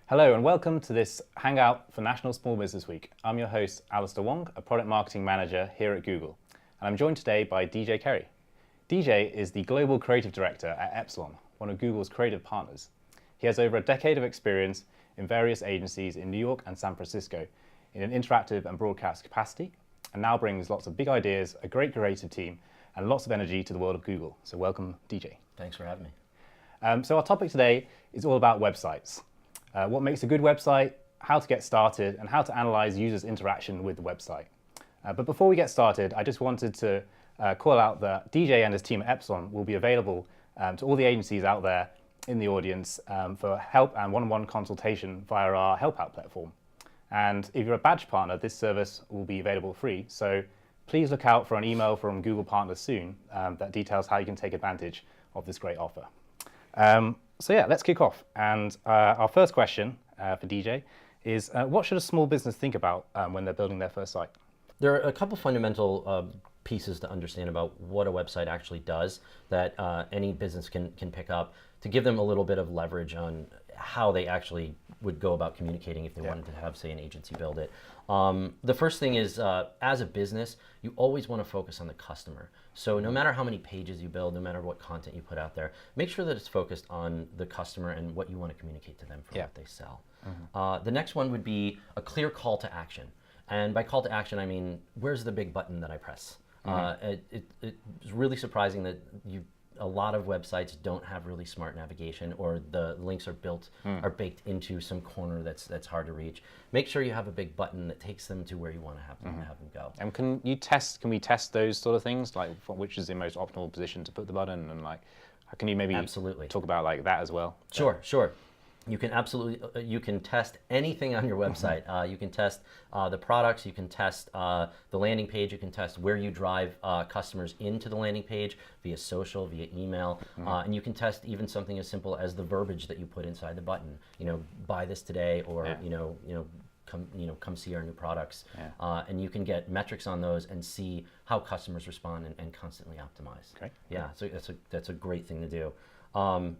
Hello and welcome to this Hangout for National Small Business Week. I'm your host, Alistair Wong, a Product Marketing Manager here at Google. And I'm joined today by DJ Kerry. DJ is the Global Creative Director at Epsilon, one of Google's creative partners. He has over a decade of experience in various agencies in New York and San Francisco in an interactive and broadcast capacity, and now brings lots of big ideas, a great creative team, and lots of energy to the world of Google. So welcome, DJ. Thanks for having me. So our topic today is all about websites. What makes a good website, how to get started, and how to analyze users' interaction with the website. But before we get started, I just wanted to call out that DJ and his team at Epsilon will be available to all the agencies out there in the audience for help and one-on-one consultation via our Help Out platform. And if you're a badge partner, this service will be available free. So please look out for an email from Google partners soon that details how you can take advantage of this great offer. So yeah, let's kick off. And our first question for DJ is, what should a small business think about when they're building their first site? There are a couple fundamental pieces to understand about what a website actually does that any business can pick up to give them a little bit of leverage on how they actually would go about communicating if they wanted to have, say, an agency build it. The first thing is, as a business, you always want to focus on the customer. So no matter how many pages you build, no matter what content you put out there, make sure that it's focused on the customer and what you want to communicate to them for what they sell. The next one would be a clear call to action. And by call to action, I mean, where's the big button that I press? It's really surprising that a lot of websites don't have really smart navigation, or the links are baked into some corner that's hard to reach. Make sure you have a big button that takes them to where you want to have them go. And can we test those sort of things, like which is the most optimal position to put the button, and like can you maybe talk about like that as well? Sure. You can absolutely, you can test anything on your website. You can test the products, you can test the landing page, you can test where you drive customers into the landing page via social, via email, and you can test even something as simple as the verbiage that you put inside the button. You know, buy this today, or come see our new products. And you can get metrics on those and see how customers respond and constantly optimize. Great. Yeah, so that's a great thing to do.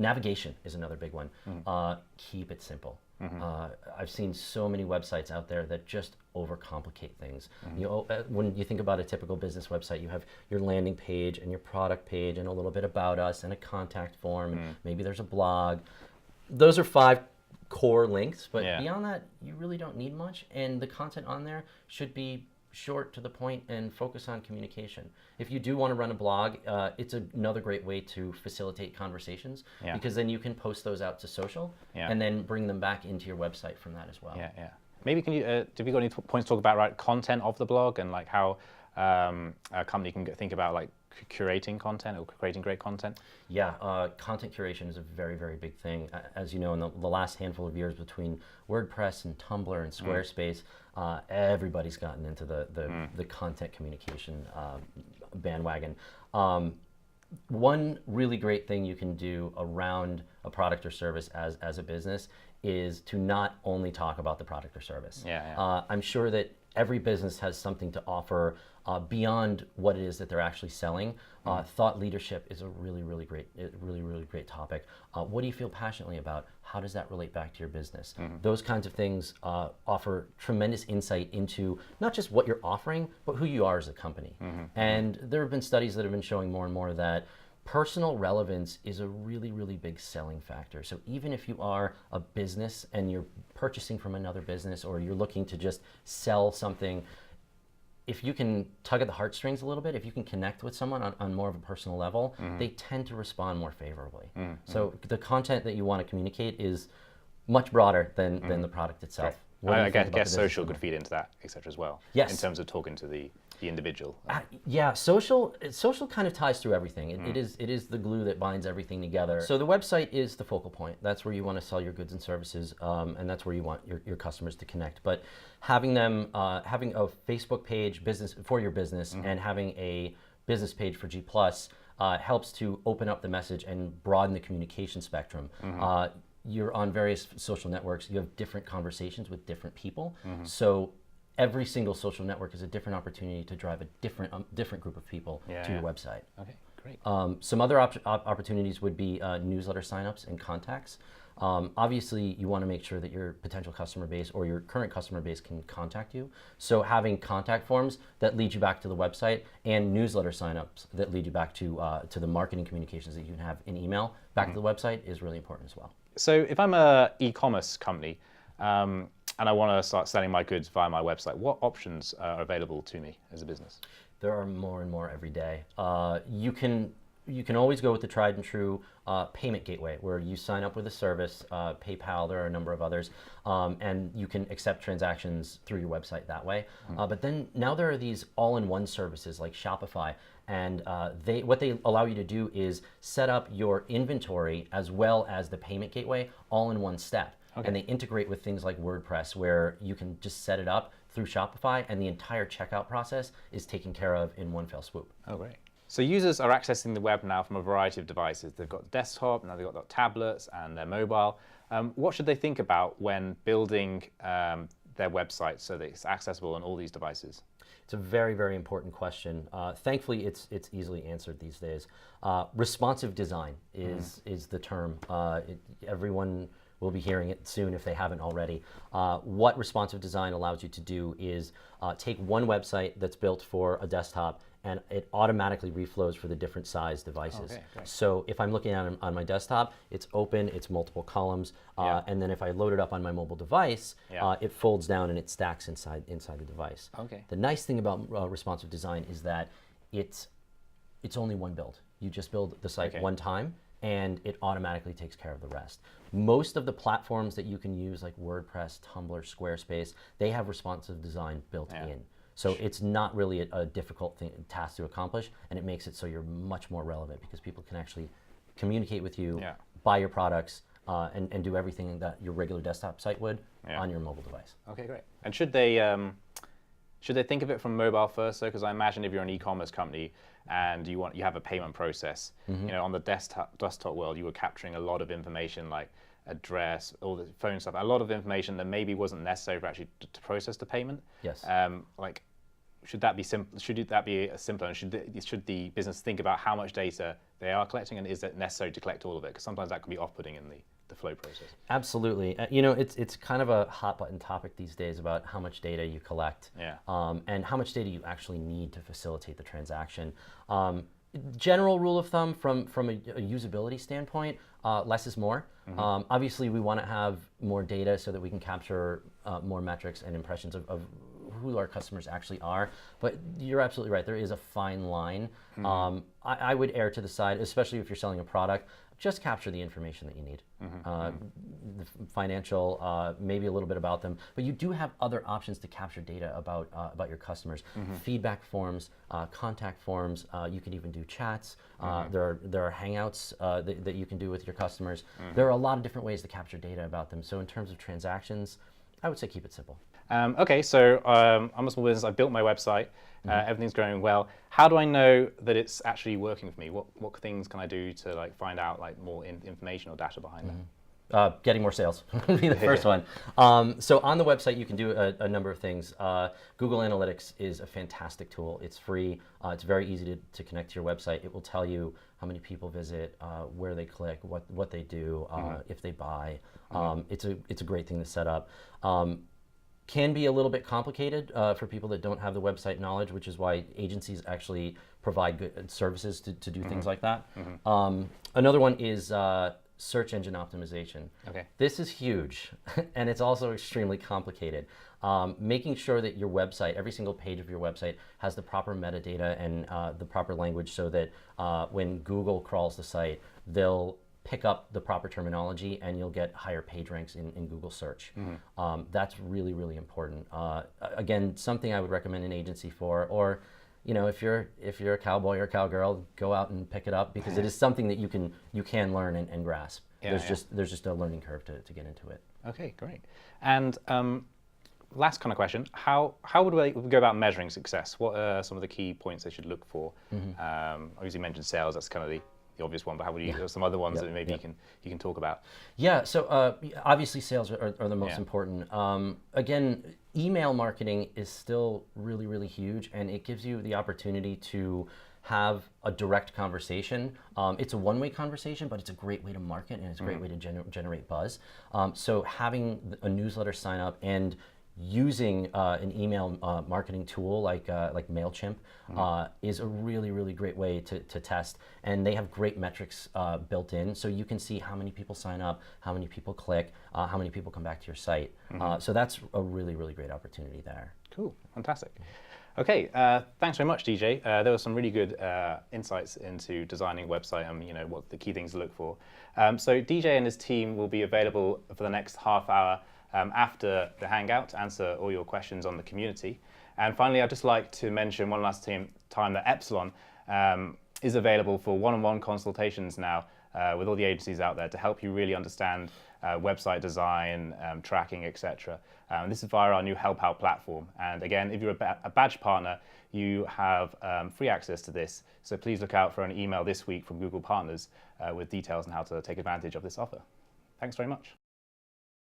Navigation is another big one. Keep it simple. I've seen so many websites out there that just overcomplicate things. When you think about a typical business website, you have your landing page and your product page and a little bit about us and a contact form. And maybe there's a blog. Those are 5 core links, but beyond that, you really don't need much. And the content on there should be short, to the point, and focus on communication. If you do want to run a blog, it's another great way to facilitate conversations, because then you can post those out to social and then bring them back into your website from that as well. Maybe can you, have you got any points to talk about content of the blog, and like how a company can think about like curating content or creating great content? Content curation is a very, very big thing. As you know, in the last handful of years between WordPress and Tumblr and Squarespace, everybody's gotten into the content communication bandwagon. One really great thing you can do around a product or service as a business is to not only talk about the product or service. I'm sure that every business has something to offer beyond what it is that they're actually selling. Thought leadership is a really great topic. What do you feel passionately about? How does that relate back to your business? Those kinds of things offer tremendous insight into not just what you're offering, but who you are as a company. And there have been studies that have been showing more and more that personal relevance is a really big selling factor. So even if you are a business and you're purchasing from another business, or you're looking to just sell something, if you can tug at the heartstrings a little bit, if you can connect with someone on more of a personal level, they tend to respond more favorably. So the content that you want to communicate is much broader than the product itself. I guess social could feed into that, etc. as well. Yes. In terms of talking to the individual. Social kind of ties through everything. It is the glue that binds everything together. So the website is the focal point. That's where you want to sell your goods and services, and that's where you want your customers to connect. But having a Facebook page for your business and having a business page for G+, helps to open up the message and broaden the communication spectrum. You're on various social networks. You have different conversations with different people. So every single social network is a different opportunity to drive a different group of people to your website. Okay, great. Some other opportunities would be newsletter signups and contacts. Obviously, you want to make sure that your potential customer base or your current customer base can contact you. So having contact forms that lead you back to the website and newsletter signups that lead you back to the marketing communications that you can have in email back to the website is really important as well. So if I'm an e-commerce company and I want to start selling my goods via my website, what options are available to me as a business? There are more and more every day. You can always go with the tried and true payment gateway, where you sign up with a service, PayPal, there are a number of others, and you can accept transactions through your website that way. But then now there are these all-in-one services like Shopify, and what they allow you to do is set up your inventory as well as the payment gateway all in one step. Okay. And they integrate with things like WordPress, where you can just set it up through Shopify, and the entire checkout process is taken care of in one fell swoop. Oh, great. So users are accessing the web now from a variety of devices. They've got desktop, now they've got tablets and their mobile. What should they think about when building their website so that it's accessible on all these devices? It's a very, very important question. Thankfully, it's easily answered these days. Responsive design is the term. Everyone will be hearing it soon if they haven't already. What responsive design allows you to do is take one website that's built for a desktop, and it automatically reflows for the different size devices. Okay, so if I'm looking at it on my desktop, it's open, it's multiple columns, and then if I load it up on my mobile device, it folds down and it stacks inside the device. Okay. The nice thing about responsive design is that it's only one build. You just build the site one time, and it automatically takes care of the rest. Most of the platforms that you can use, like WordPress, Tumblr, Squarespace, they have responsive design built in. So it's not really a difficult task to accomplish, and it makes it so you're much more relevant because people can actually communicate with you, buy your products, and do everything that your regular desktop site would on your mobile device. Okay, great. And should they think of it from mobile first, though? Because I imagine if you're an e-commerce company and you have a payment process, you know, on the desktop world, you were capturing a lot of information like address, all the phone stuff, a lot of information that maybe wasn't necessary for actually to process the payment. Yes. Like, should that be simple? Should that be simpler? And should the business think about how much data they are collecting, and is it necessary to collect all of it? Because sometimes that can be off-putting in the flow process. Absolutely. You know, it's kind of a hot button topic these days about how much data you collect, and how much data you actually need to facilitate the transaction. General rule of thumb from a usability standpoint, less is more. Obviously, we want to have more data so that we can capture more metrics and impressions of who our customers actually are. But you're absolutely right. There is a fine line. I would err to the side, especially if you're selling a product, just capture the information that you need. The financial, maybe a little bit about them, but you do have other options to capture data about your customers. Feedback forms, contact forms. You can even do chats. There are hangouts that you can do with your customers. There are a lot of different ways to capture data about them. So in terms of transactions, I would say keep it simple. Okay, so I'm a small business. I built my website. Everything's going well. How do I know that it's actually working for me? What things can I do to find out more information or data behind that? Getting more sales would be the first one. So on the website, you can do a number of things. Google Analytics is a fantastic tool. It's free. It's very easy to connect to your website. It will tell you how many people visit, where they click, what they do, if they buy. It's a great thing to set up. Can be a little bit complicated for people that don't have the website knowledge, which is why agencies actually provide good services to do things like that. Another one is search engine optimization. Okay. This is huge, and it's also extremely complicated. Making sure that your website, every single page of your website, has the proper metadata and the proper language so that when Google crawls the site, they'll pick up the proper terminology and you'll get higher page ranks in Google search. That's really, really important. Again, something I would recommend an agency for, or if you're a cowboy or cowgirl, go out and pick it up, because it is something that you can learn and grasp. There's just a learning curve to get into it. Okay, great. And last kind of question, how would we go about measuring success? What are some of the key points they should look for? Obviously you mentioned sales, that's kind of the obvious one, but how would you, some other ones that maybe you can talk about? Yeah, so obviously sales are the most important. Again, email marketing is still really, really huge, and it gives you the opportunity to have a direct conversation. It's a one-way conversation, but it's a great way to market, and it's a great way to generate buzz. So having a newsletter sign up and using an email marketing tool like MailChimp is a really, really great way to test. And they have great metrics built in, so you can see how many people sign up, how many people click, how many people come back to your site. So that's a really, really great opportunity there. Cool, fantastic. Okay, thanks very much, DJ. There were some really good insights into designing a website and what the key things to look for. So DJ and his team will be available for the next half hour after the Hangout to answer all your questions on the community. And finally, I'd just like to mention one last time that Epsilon is available for one-on-one consultations now with all the agencies out there to help you really understand website design, tracking, etc. This is via our new Help Out platform. And again, if you're a badge partner, you have free access to this. So please look out for an email this week from Google Partners with details on how to take advantage of this offer. Thanks very much.